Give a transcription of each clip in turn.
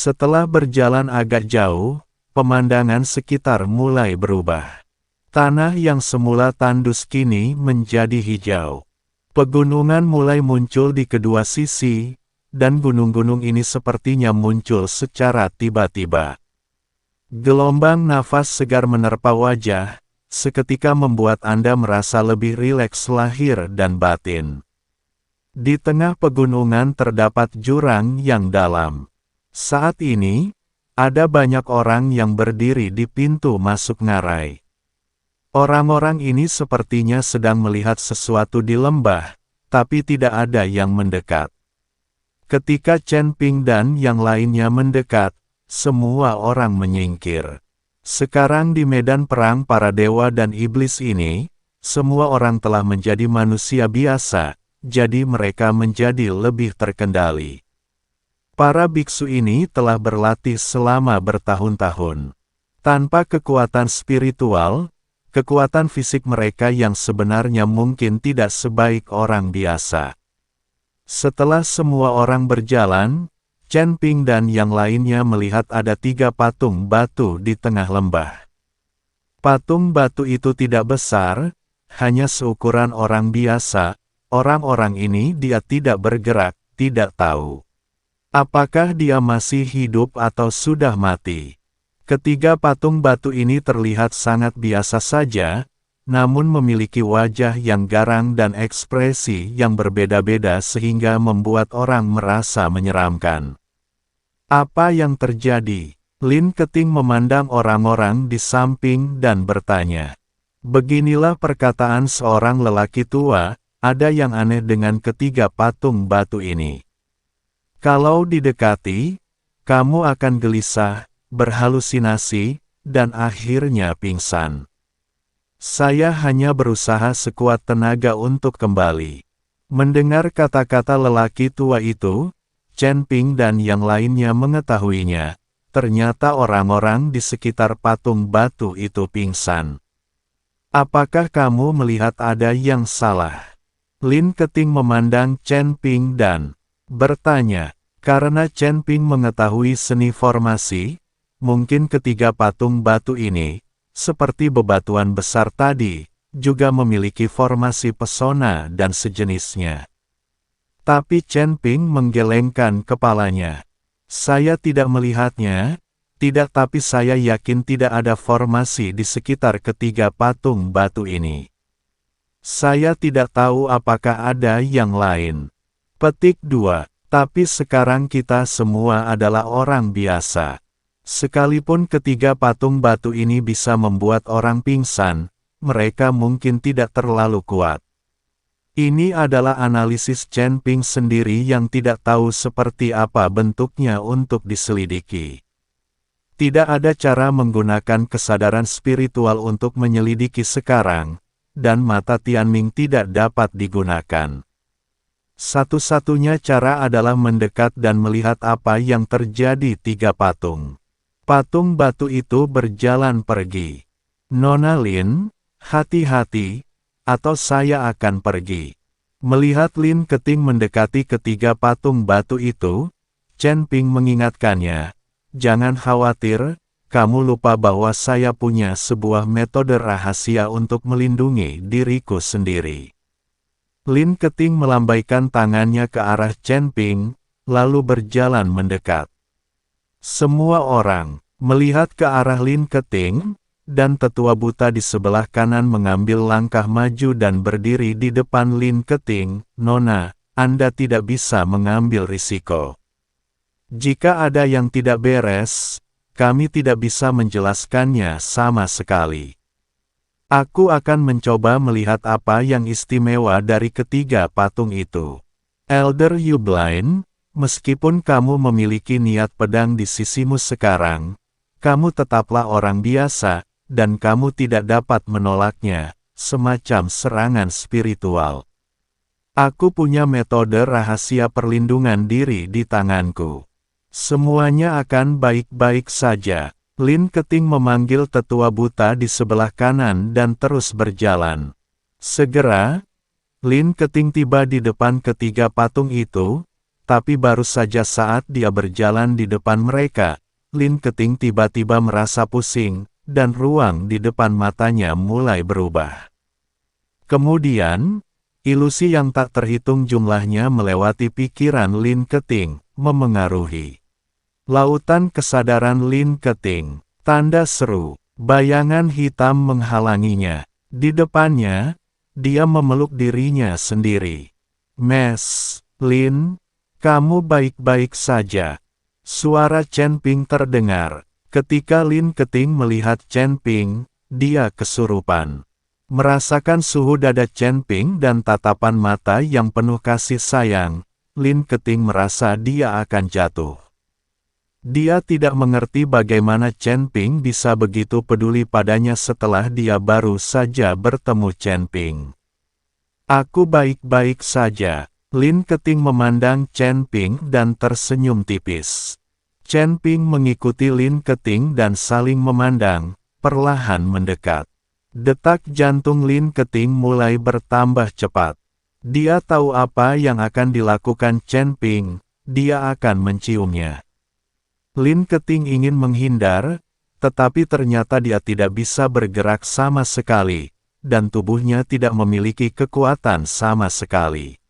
Setelah berjalan agak jauh, pemandangan sekitar mulai berubah. Tanah yang semula tandus kini menjadi hijau. Pegunungan mulai muncul di kedua sisi, dan gunung-gunung ini sepertinya muncul secara tiba-tiba. Gelombang nafas segar menerpa wajah, seketika membuat Anda merasa lebih rileks lahir dan batin. Di tengah pegunungan terdapat jurang yang dalam. Saat ini, ada banyak orang yang berdiri di pintu masuk ngarai. Orang-orang ini sepertinya sedang melihat sesuatu di lembah, tapi tidak ada yang mendekat. Ketika Chen Ping dan yang lainnya mendekat, semua orang menyingkir. Sekarang di medan perang para dewa dan iblis ini, semua orang telah menjadi manusia biasa, jadi mereka menjadi lebih terkendali. Para biksu ini telah berlatih selama bertahun-tahun. Tanpa kekuatan spiritual, kekuatan fisik mereka yang sebenarnya mungkin tidak sebaik orang biasa. Setelah semua orang berjalan, Chen Ping dan yang lainnya melihat ada 3 patung batu di tengah lembah. Patung batu itu tidak besar, hanya seukuran orang biasa. Orang-orang ini dia tidak bergerak, tidak tahu apakah dia masih hidup atau sudah mati. Ketiga patung batu ini terlihat sangat biasa saja, namun memiliki wajah yang garang dan ekspresi yang berbeda-beda sehingga membuat orang merasa menyeramkan. Apa yang terjadi? Lin Keting memandang orang-orang di samping dan bertanya. Beginilah perkataan seorang lelaki tua, ada yang aneh dengan ketiga patung batu ini. Kalau didekati, kamu akan gelisah, berhalusinasi, dan akhirnya pingsan. Saya hanya berusaha sekuat tenaga untuk kembali. Mendengar kata-kata lelaki tua itu, Chen Ping dan yang lainnya mengetahuinya. Ternyata orang-orang di sekitar patung batu itu pingsan. Apakah kamu melihat ada yang salah? Lin Keting memandang Chen Ping dan bertanya, karena Chen Ping mengetahui seni formasi, mungkin ketiga patung batu ini, seperti bebatuan besar tadi, juga memiliki formasi pesona dan sejenisnya. Tapi Chen Ping menggelengkan kepalanya. Saya tidak melihatnya, tidak, tapi saya yakin tidak ada formasi di sekitar ketiga patung batu ini. Saya tidak tahu apakah ada yang lain. Petik 2. Tapi sekarang kita semua adalah orang biasa. Sekalipun ketiga patung batu ini bisa membuat orang pingsan, mereka mungkin tidak terlalu kuat. Ini adalah analisis Chen Ping sendiri yang tidak tahu seperti apa bentuknya untuk diselidiki. Tidak ada cara menggunakan kesadaran spiritual untuk menyelidiki sekarang, dan mata Tianming tidak dapat digunakan. Satu-satunya cara adalah mendekat dan melihat apa yang terjadi. 3 patung. Patung batu itu berjalan pergi. Nona Lin, hati-hati, atau saya akan pergi. Melihat Lin Keting mendekati ketiga patung batu itu, Chen Ping mengingatkannya, jangan khawatir, kamu lupa bahwa saya punya sebuah metode rahasia untuk melindungi diriku sendiri. Lin Keting melambaikan tangannya ke arah Chen Ping, lalu berjalan mendekat. Semua orang melihat ke arah Lin Keting, dan tetua buta di sebelah kanan mengambil langkah maju dan berdiri di depan Lin Keting. Nona, Anda tidak bisa mengambil risiko. Jika ada yang tidak beres, kami tidak bisa menjelaskannya sama sekali. Aku akan mencoba melihat apa yang istimewa dari ketiga patung itu. Elder Yublain, meskipun kamu memiliki niat pedang di sisimu sekarang, kamu tetaplah orang biasa, dan kamu tidak dapat menolaknya, semacam serangan spiritual. Aku punya metode rahasia perlindungan diri di tanganku. Semuanya akan baik-baik saja. Lin Keting memanggil tetua buta di sebelah kanan dan terus berjalan. Segera, Lin Keting tiba di depan ketiga patung itu, tapi baru saja saat dia berjalan di depan mereka, Lin Keting tiba-tiba merasa pusing, dan ruang di depan matanya mulai berubah. Kemudian, ilusi yang tak terhitung jumlahnya melewati pikiran Lin Keting, memengaruhi lautan kesadaran Lin Keting. Tanda seru, bayangan hitam menghalanginya. Di depannya, dia memeluk dirinya sendiri. "Mes, Lin, kamu baik-baik saja?" Suara Chen Ping terdengar. Ketika Lin Keting melihat Chen Ping, dia kesurupan. Merasakan suhu dada Chen Ping dan tatapan mata yang penuh kasih sayang, Lin Keting merasa dia akan jatuh. Dia tidak mengerti bagaimana Chen Ping bisa begitu peduli padanya setelah dia baru saja bertemu Chen Ping. "Aku baik-baik saja." Lin Keting memandang Chen Ping dan tersenyum tipis. Chen Ping mengikuti Lin Keting dan saling memandang, perlahan mendekat. Detak jantung Lin Keting mulai bertambah cepat. Dia tahu apa yang akan dilakukan Chen Ping, dia akan menciumnya. Lin Keting ingin menghindar, tetapi ternyata dia tidak bisa bergerak sama sekali, dan tubuhnya tidak memiliki kekuatan sama sekali.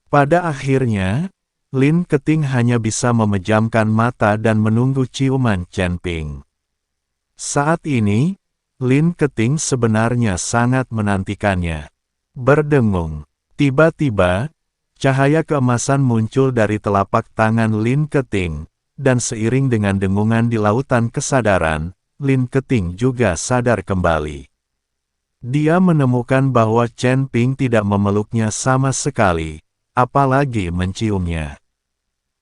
Pada akhirnya, Lin Keting hanya bisa memejamkan mata dan menunggu ciuman Chen Ping. Saat ini, Lin Keting sebenarnya sangat menantikannya. Berdengung, tiba-tiba, cahaya keemasan muncul dari telapak tangan Lin Keting, dan seiring dengan dengungan di lautan kesadaran, Lin Keting juga sadar kembali. Dia menemukan bahwa Chen Ping tidak memeluknya sama sekali, apalagi menciumnya.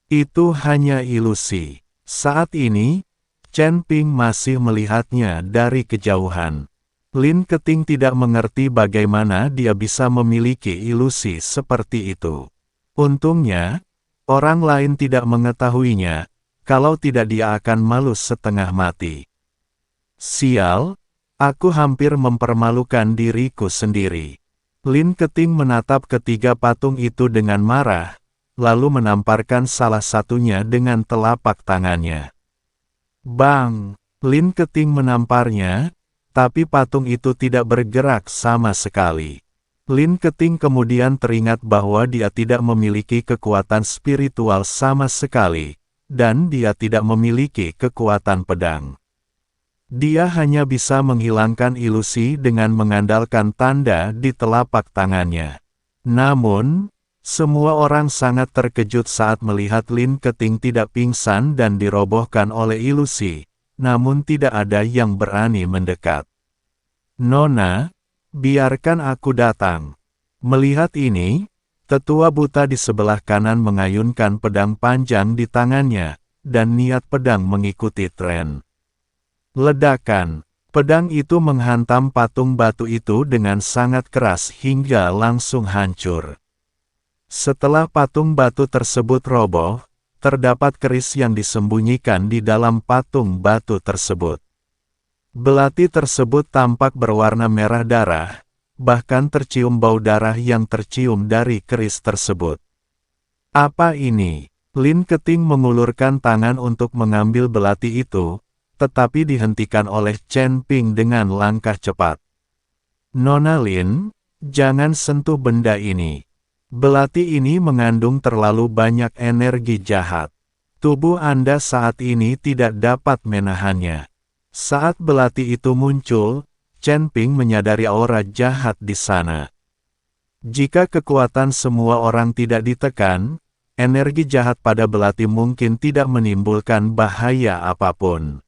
Itu hanya ilusi. Saat ini, Chen Ping masih melihatnya dari kejauhan. Lin Keting tidak mengerti bagaimana dia bisa memiliki ilusi seperti itu. Untungnya, orang lain tidak mengetahuinya, kalau tidak dia akan malu setengah mati. "Sial, aku hampir mempermalukan diriku sendiri." Lin Keting menatap ketiga patung itu dengan marah, lalu menamparkan salah satunya dengan telapak tangannya. Bang! Lin Keting menamparnya, tapi patung itu tidak bergerak sama sekali. Lin Keting kemudian teringat bahwa dia tidak memiliki kekuatan spiritual sama sekali, dan dia tidak memiliki kekuatan pedang. Dia hanya bisa menghilangkan ilusi dengan mengandalkan tanda di telapak tangannya. Namun, semua orang sangat terkejut saat melihat Lin Keting tidak pingsan dan dirobohkan oleh ilusi, namun tidak ada yang berani mendekat. "Nona, biarkan aku datang." Melihat ini, tetua buta di sebelah kanan mengayunkan pedang panjang di tangannya, dan niat pedang mengikuti tren. Ledakan. Pedang itu menghantam patung batu itu dengan sangat keras hingga langsung hancur. Setelah patung batu tersebut roboh, terdapat keris yang disembunyikan di dalam patung batu tersebut. Belati tersebut tampak berwarna merah darah, bahkan tercium bau darah yang tercium dari keris tersebut. "Apa ini?" Lin Keting mengulurkan tangan untuk mengambil belati itu, tetapi dihentikan oleh Chen Ping dengan langkah cepat. "Nona Lin, jangan sentuh benda ini. Belati ini mengandung terlalu banyak energi jahat. Tubuh Anda saat ini tidak dapat menahannya." Saat belati itu muncul, Chen Ping menyadari aura jahat di sana. Jika kekuatan semua orang tidak ditekan, energi jahat pada belati mungkin tidak menimbulkan bahaya apapun.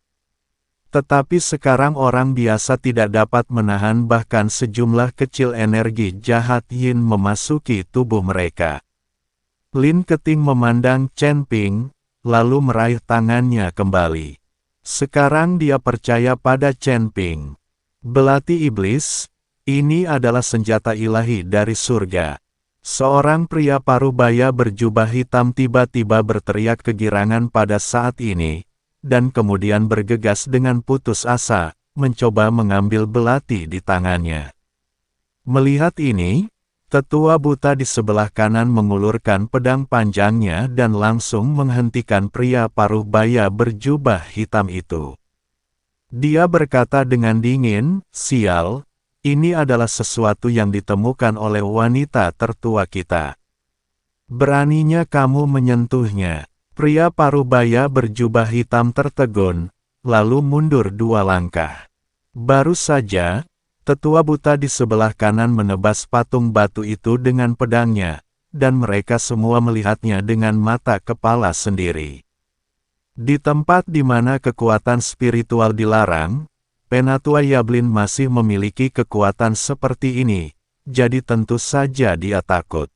Tetapi sekarang orang biasa tidak dapat menahan bahkan sejumlah kecil energi jahat yin memasuki tubuh mereka. Lin Keting memandang Chen Ping, lalu meraih tangannya kembali. Sekarang dia percaya pada Chen Ping. Belati iblis, ini adalah senjata ilahi dari surga. Seorang pria parubaya berjubah hitam tiba-tiba berteriak kegirangan pada saat ini, dan kemudian bergegas dengan putus asa, mencoba mengambil belati di tangannya. Melihat ini, Tetua buta di sebelah kanan mengulurkan pedang panjangnya dan langsung menghentikan pria paruh baya berjubah hitam itu. Dia berkata dengan dingin, "Sial, ini adalah sesuatu yang ditemukan oleh wanita tertua kita. Beraninya kamu menyentuhnya." Pria paruh baya berjubah hitam tertegun, lalu mundur 2 langkah. Baru saja, tetua buta di sebelah kanan menebas patung batu itu dengan pedangnya, dan mereka semua melihatnya dengan mata kepala sendiri. Di tempat di mana kekuatan spiritual dilarang, Penatua Yablin masih memiliki kekuatan seperti ini, jadi tentu saja dia takut.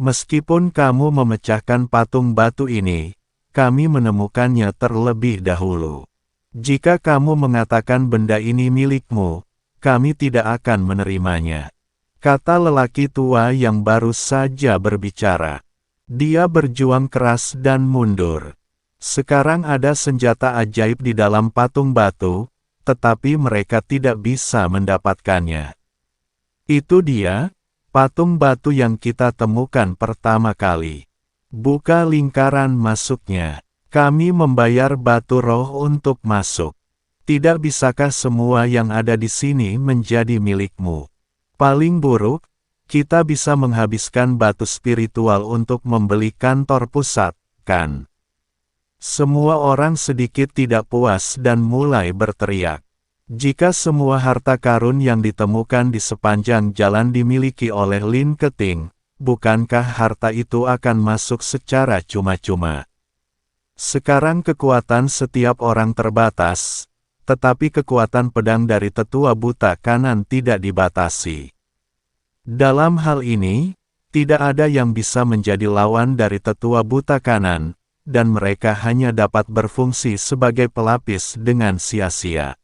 Meskipun kamu memecahkan patung batu ini, kami menemukannya terlebih dahulu. Jika kamu mengatakan benda ini milikmu, kami tidak akan menerimanya, kata lelaki tua yang baru saja berbicara. Dia berjuang keras dan mundur. Sekarang ada senjata ajaib di dalam patung batu, tetapi mereka tidak bisa mendapatkannya. Itu dia, patung batu yang kita temukan pertama kali. Buka lingkaran masuknya. Kami membayar batu roh untuk masuk. Tidak bisakah semua yang ada di sini menjadi milikmu? Paling buruk, kita bisa menghabiskan batu spiritual untuk membeli kantor pusat, kan? Semua orang sedikit tidak puas dan mulai berteriak. Jika semua harta karun yang ditemukan di sepanjang jalan dimiliki oleh Lin Keting, bukankah harta itu akan masuk secara cuma-cuma? Sekarang kekuatan setiap orang terbatas, tetapi kekuatan pedang dari tetua buta kanan tidak dibatasi. Dalam hal ini, tidak ada yang bisa menjadi lawan dari tetua buta kanan, dan mereka hanya dapat berfungsi sebagai pelapis dengan sia-sia.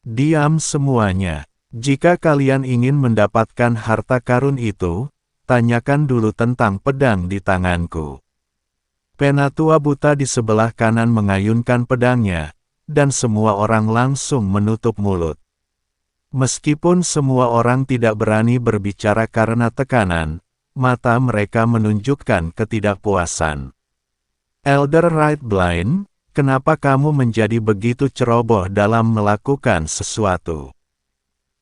Diam semuanya. Jika kalian ingin mendapatkan harta karun itu, tanyakan dulu tentang pedang di tanganku. Penatua buta di sebelah kanan mengayunkan pedangnya, dan semua orang langsung menutup mulut. Meskipun semua orang tidak berani berbicara karena tekanan, mata mereka menunjukkan ketidakpuasan. Elder Right Blind, kenapa kamu menjadi begitu ceroboh dalam melakukan sesuatu?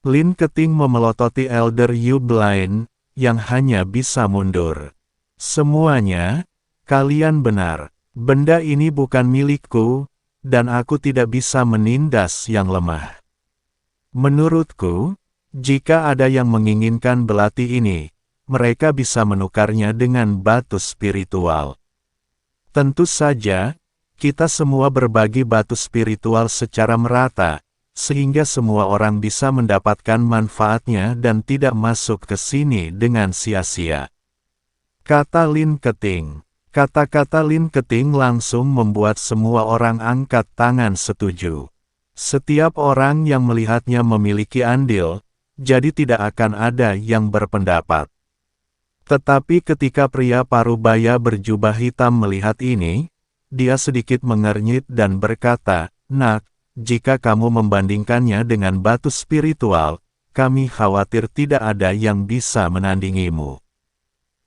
Lin Keting memelototi Elder Yu Blind, yang hanya bisa mundur. Semuanya, kalian benar. Benda ini bukan milikku, dan aku tidak bisa menindas yang lemah. Menurutku, jika ada yang menginginkan belati ini, mereka bisa menukarnya dengan batu spiritual. Tentu saja, kita semua berbagi batu spiritual secara merata, sehingga semua orang bisa mendapatkan manfaatnya dan tidak masuk ke sini dengan sia-sia, kata Lin Keting. Kata-kata Lin Keting langsung membuat semua orang angkat tangan setuju. Setiap orang yang melihatnya memiliki andil, jadi tidak akan ada yang berpendapat. Tetapi ketika pria paruh baya berjubah hitam melihat ini, dia sedikit mengernyit dan berkata, "Nak, jika kamu membandingkannya dengan batu spiritual, kami khawatir tidak ada yang bisa menandingimu.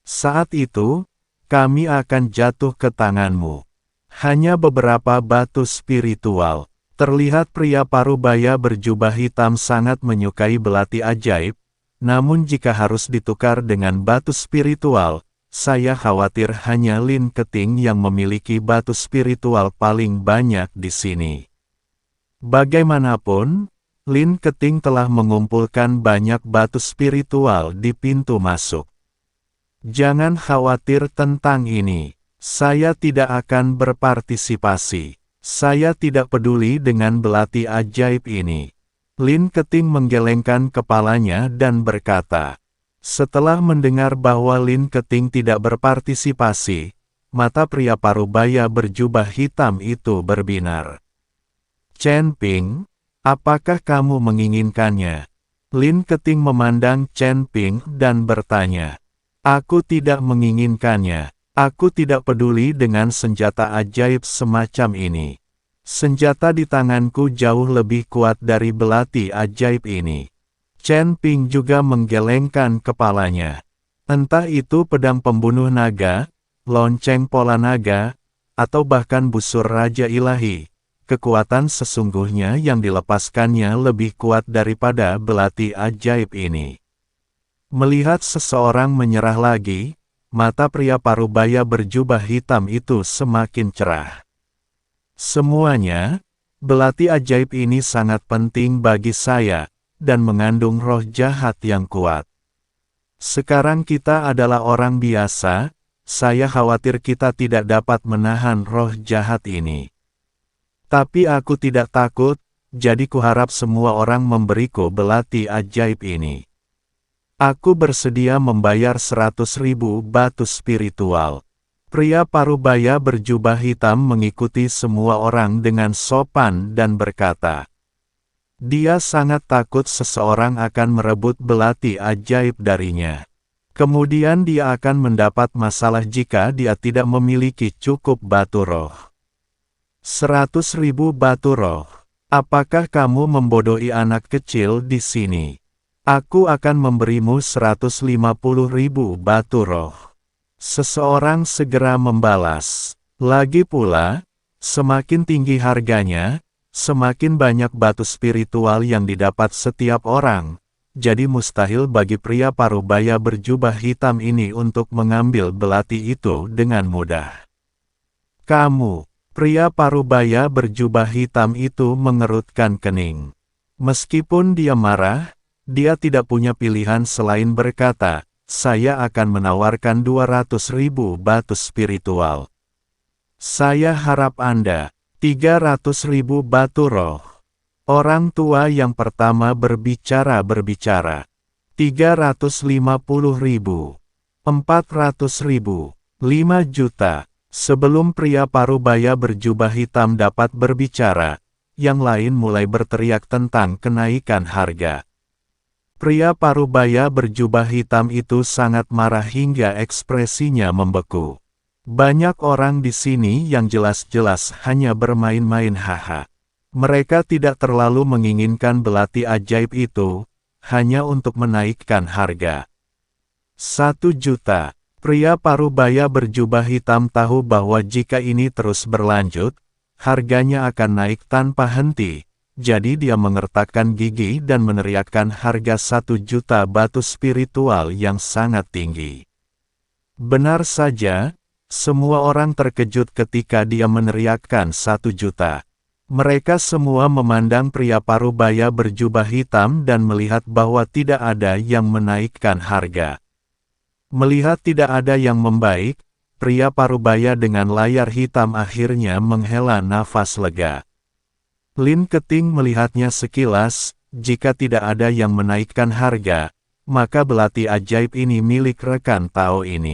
Saat itu, kami akan jatuh ke tanganmu." Hanya beberapa batu spiritual. Terlihat pria paruh baya berjubah hitam sangat menyukai belati ajaib, namun jika harus ditukar dengan batu spiritual, saya khawatir hanya Lin Keting yang memiliki batu spiritual paling banyak di sini. Bagaimanapun, Lin Keting telah mengumpulkan banyak batu spiritual di pintu masuk. Jangan khawatir tentang ini. Saya tidak akan berpartisipasi. Saya tidak peduli dengan belati ajaib ini. Lin Keting menggelengkan kepalanya dan berkata. Setelah mendengar bahwa Lin Keting tidak berpartisipasi, mata pria paruh baya berjubah hitam itu berbinar. Chen Ping, apakah kamu menginginkannya? Lin Keting memandang Chen Ping dan bertanya. Aku tidak menginginkannya. Aku tidak peduli dengan senjata ajaib semacam ini. Senjata di tanganku jauh lebih kuat dari belati ajaib ini. Chen Ping juga menggelengkan kepalanya. Entah itu pedang pembunuh naga, lonceng pola naga, atau bahkan busur Raja Ilahi, kekuatan sesungguhnya yang dilepaskannya lebih kuat daripada belati ajaib ini. Melihat seseorang menyerah lagi, mata pria parubaya berjubah hitam itu semakin cerah. Semuanya, belati ajaib ini sangat penting bagi saya, dan mengandung roh jahat yang kuat. Sekarang kita adalah orang biasa, saya khawatir kita tidak dapat menahan roh jahat ini. Tapi aku tidak takut, jadi kuharap semua orang memberiku belati ajaib ini. Aku bersedia membayar 100.000 batu spiritual. Pria parubaya berjubah hitam mengikuti semua orang dengan sopan dan berkata, dia sangat takut seseorang akan merebut belati ajaib darinya. Kemudian dia akan mendapat masalah jika dia tidak memiliki cukup batu roh. 100.000 batu roh. Apakah kamu membodohi anak kecil di sini? Aku akan memberimu 150.000 batu roh. Seseorang segera membalas. Lagi pula, semakin tinggi harganya, semakin banyak batu spiritual yang didapat setiap orang. Jadi mustahil bagi pria parubaya berjubah hitam ini untuk mengambil belati itu dengan mudah. Kamu, pria parubaya berjubah hitam itu mengerutkan kening. Meskipun dia marah, dia tidak punya pilihan selain berkata, saya akan menawarkan 200.000 batu spiritual. Saya harap Anda, 300.000 batu roh. Orang tua yang pertama berbicara. 350.000, 400.000, 5 juta. Sebelum pria parubaya berjubah hitam dapat berbicara, yang lain mulai berteriak tentang kenaikan harga. Pria parubaya berjubah hitam itu sangat marah hingga ekspresinya membeku. Banyak orang di sini yang jelas-jelas hanya bermain-main haha. Mereka tidak terlalu menginginkan belati ajaib itu, hanya untuk menaikkan harga. 1 juta. Pria parubaya berjubah hitam tahu bahwa jika ini terus berlanjut, harganya akan naik tanpa henti. Jadi dia mengertakkan gigi dan meneriakkan harga 1 juta batu spiritual yang sangat tinggi. Benar saja, semua orang terkejut ketika dia meneriakkan 1 juta. Mereka semua memandang pria parubaya berjubah hitam dan melihat bahwa tidak ada yang menaikkan harga. Melihat tidak ada yang membaik, pria parubaya dengan layar hitam akhirnya menghela nafas lega. Lin Keting melihatnya sekilas, jika tidak ada yang menaikkan harga, maka belati ajaib ini milik rekan Tao ini.